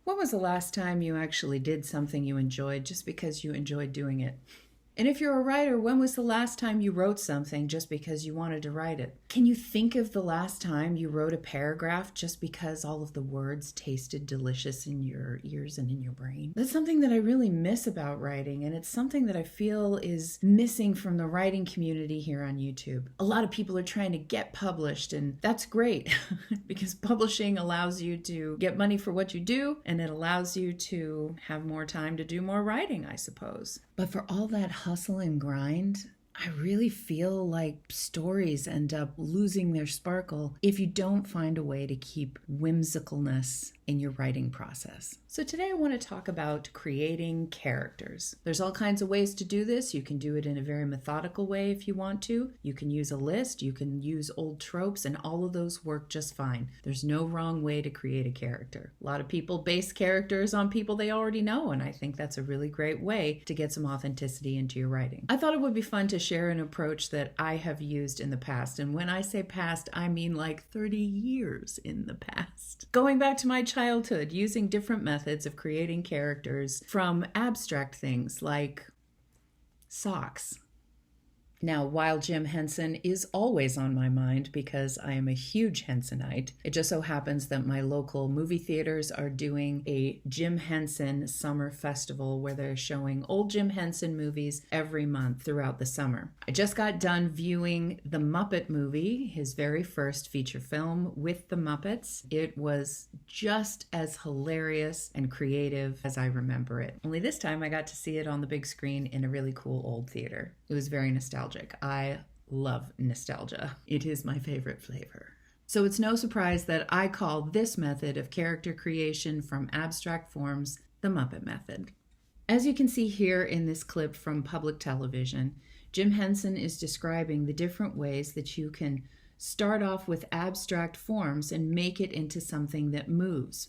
When was the last time you actually did something you enjoyed just because you enjoyed doing it? And if you're a writer, when was the last time you wrote something just because you wanted to write it? Can you think of the last time you wrote a paragraph just because all of the words tasted delicious in your ears and in your brain? That's something that I really miss about writing, and it's something that I feel is missing from the writing community here on YouTube. A lot of people are trying to get published, and that's great because publishing allows you to get money for what you do, and it allows you to have more time to do more writing, I suppose. But for all that hustle and grind, I really feel like stories end up losing their sparkle if you don't find a way to keep whimsicalness in your writing process. So today I want to talk about creating characters. There's all kinds of ways to do this. You can do it in a very methodical way if you want to. You can use a list, you can use old tropes, and all of those work just fine. There's no wrong way to create a character. A lot of people base characters on people they already know, and I think that's a really great way to get some authenticity into your writing. I thought it would be fun to share an approach that I have used in the past, and when I say past, I mean like 30 years in the past. Going back to my childhood, using different methods of creating characters from abstract things like socks. Now, while Jim Henson is always on my mind because I am a huge Hensonite, it just so happens that my local movie theaters are doing a Jim Henson summer festival where they're showing old Jim Henson movies every month throughout the summer. I just got done viewing the Muppet movie, his very first feature film with the Muppets. It was just as hilarious and creative as I remember it. Only this time I got to see it on the big screen in a really cool old theater. It was very nostalgic. I love nostalgia. It is my favorite flavor. So it's no surprise that I call this method of character creation from abstract forms the Muppet method. As you can see here in this clip from public television, Jim Henson is describing the different ways that you can start off with abstract forms and make it into something that moves.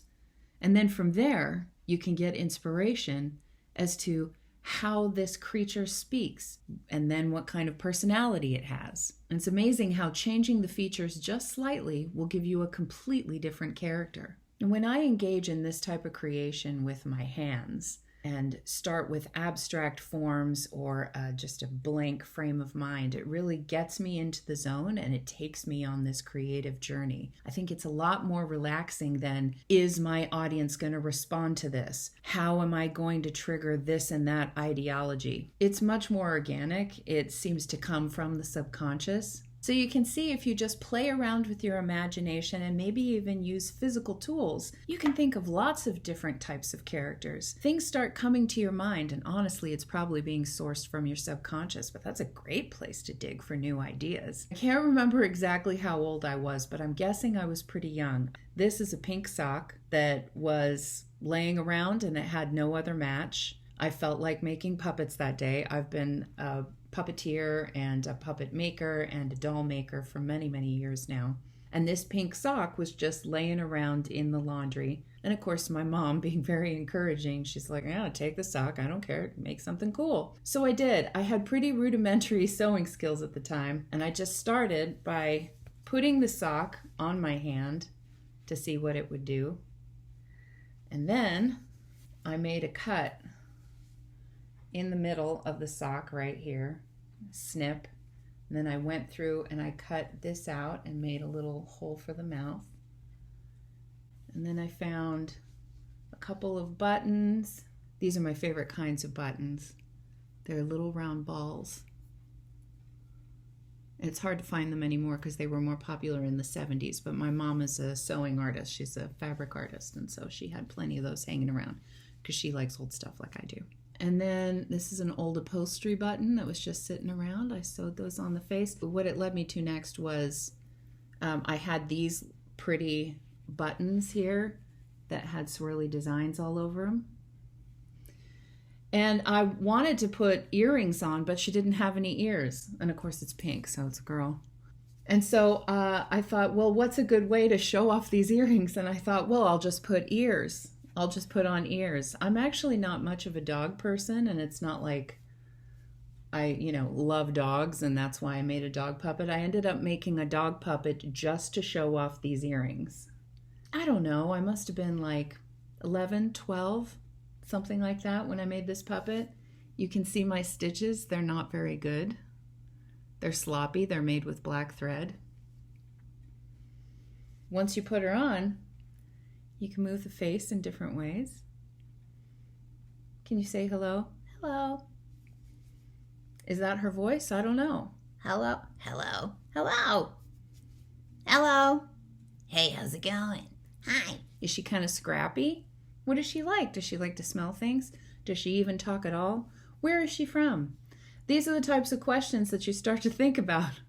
And then from there, you can get inspiration as to how this creature speaks, and then what kind of personality it has. And it's amazing how changing the features just slightly will give you a completely different character. And when I engage in this type of creation with my hands and start with abstract forms or just a blank frame of mind, it really gets me into the zone and it takes me on this creative journey. I think it's a lot more relaxing than, is my audience going to respond to this? How am I going to trigger this and that ideology? It's much more organic. It seems to come from the subconscious. So you can see if you just play around with your imagination and maybe even use physical tools, you can think of lots of different types of characters. Things start coming to your mind, and honestly, it's probably being sourced from your subconscious, but that's a great place to dig for new ideas. I can't remember exactly how old I was, but I'm guessing I was pretty young. This is a pink sock that was laying around and it had no other match. I felt like making puppets that day. I've been a puppeteer and a puppet maker and a doll maker for many, many years now. And this pink sock was just laying around in the laundry. And of course, my mom, being very encouraging, she's like, yeah, take the sock. I don't care. Make something cool. So I did. I had pretty rudimentary sewing skills at the time. And I just started by putting the sock on my hand to see what it would do. And then I made a cut in the middle of the sock right here, snip, and then I went through and I cut this out and made a little hole for the mouth. And then I found a couple of buttons. These are my favorite kinds of buttons. They're little round balls. It's hard to find them anymore because they were more popular in the 70s, but my mom is a sewing artist. She's a fabric artist, and so she had plenty of those hanging around because she likes old stuff like I do. And then this is an old upholstery button that was just sitting around. I sewed those on the face. But what it led me to next was I had these pretty buttons here that had swirly designs all over them. And I wanted to put earrings on, but she didn't have any ears. And of course it's pink, so it's a girl. And so I thought, well, what's a good way to show off these earrings? And I thought, well, I'll just put ears. I'll just put on ears. I'm actually not much of a dog person, and it's not like I, love dogs, and that's why I made a dog puppet. I ended up making a dog puppet just to show off these earrings. I don't know, I must have been like 11, 12, something like that when I made this puppet. You can see my stitches. They're not very good. They're sloppy. They're made with black thread. Once you put her on, you can move the face in different ways. Can you say hello? Hello. Is that her voice? I don't know. Hello, hello, hello, hello. Hey, how's it going? Hi. Is she kind of scrappy? What does she like? Does she like to smell things? Does she even talk at all? Where is she from? These are the types of questions that you start to think about,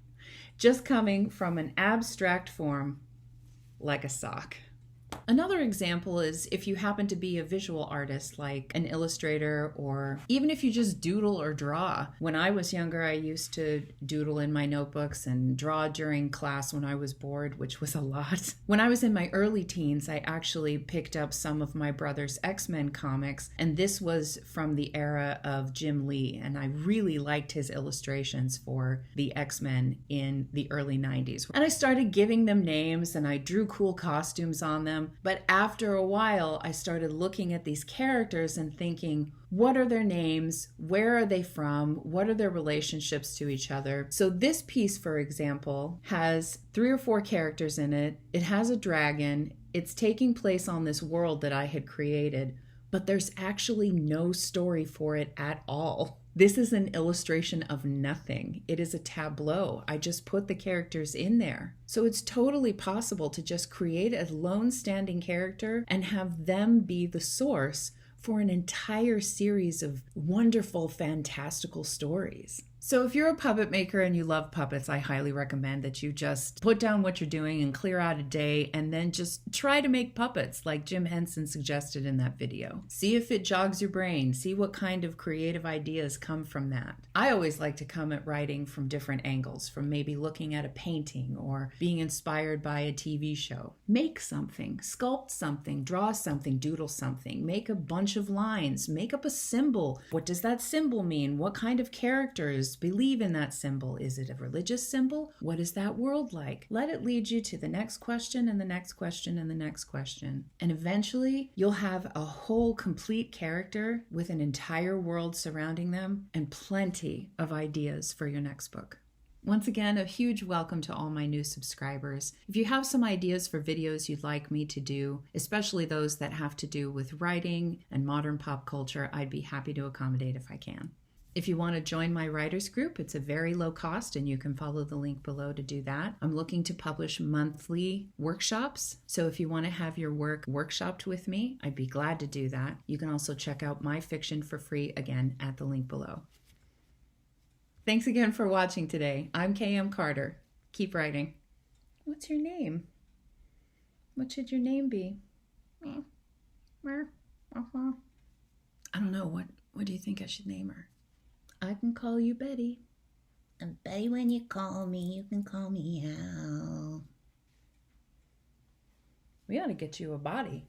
just coming from an abstract form like a sock. Another example is if you happen to be a visual artist, like an illustrator, or even if you just doodle or draw. When I was younger, I used to doodle in my notebooks and draw during class when I was bored, which was a lot. When I was in my early teens, I actually picked up some of my brother's X-Men comics, and this was from the era of Jim Lee, and I really liked his illustrations for the X-Men in the early 90s. And I started giving them names, and I drew cool costumes on them. But after a while, I started looking at these characters and thinking, what are their names? Where are they from? What are their relationships to each other? So this piece, for example, has 3 or 4 characters in it. It has a dragon. It's taking place on this world that I had created, but there's actually no story for it at all. This is an illustration of nothing. It is a tableau. I just put the characters in there. So it's totally possible to just create a lone standing character and have them be the source for an entire series of wonderful, fantastical stories. So if you're a puppet maker and you love puppets, I highly recommend that you just put down what you're doing and clear out a day and then just try to make puppets like Jim Henson suggested in that video. See if it jogs your brain. See what kind of creative ideas come from that. I always like to come at writing from different angles, from maybe looking at a painting or being inspired by a TV show. Make something, sculpt something, draw something, doodle something, make a bunch of lines, make up a symbol. What does that symbol mean? What kind of characters believe in that symbol? Is it a religious symbol? What is that world like? Let it lead you to the next question and the next question and the next question. And eventually you'll have a whole complete character with an entire world surrounding them and plenty of ideas for your next book. Once again, a huge welcome to all my new subscribers. If you have some ideas for videos you'd like me to do, especially those that have to do with writing and modern pop culture, I'd be happy to accommodate if I can. If you want to join my writers group, it's a very low cost and you can follow the link below to do that. I'm looking to publish monthly workshops. So if you want to have your work workshopped with me, I'd be glad to do that. You can also check out my fiction for free again at the link below. Thanks again for watching today. I'm KM Carter. Keep writing. What's your name? What should your name be? I don't know. What do you think I should name her? I can call you Betty. And Betty, when you call me, you can call me Al. We ought to get you a body.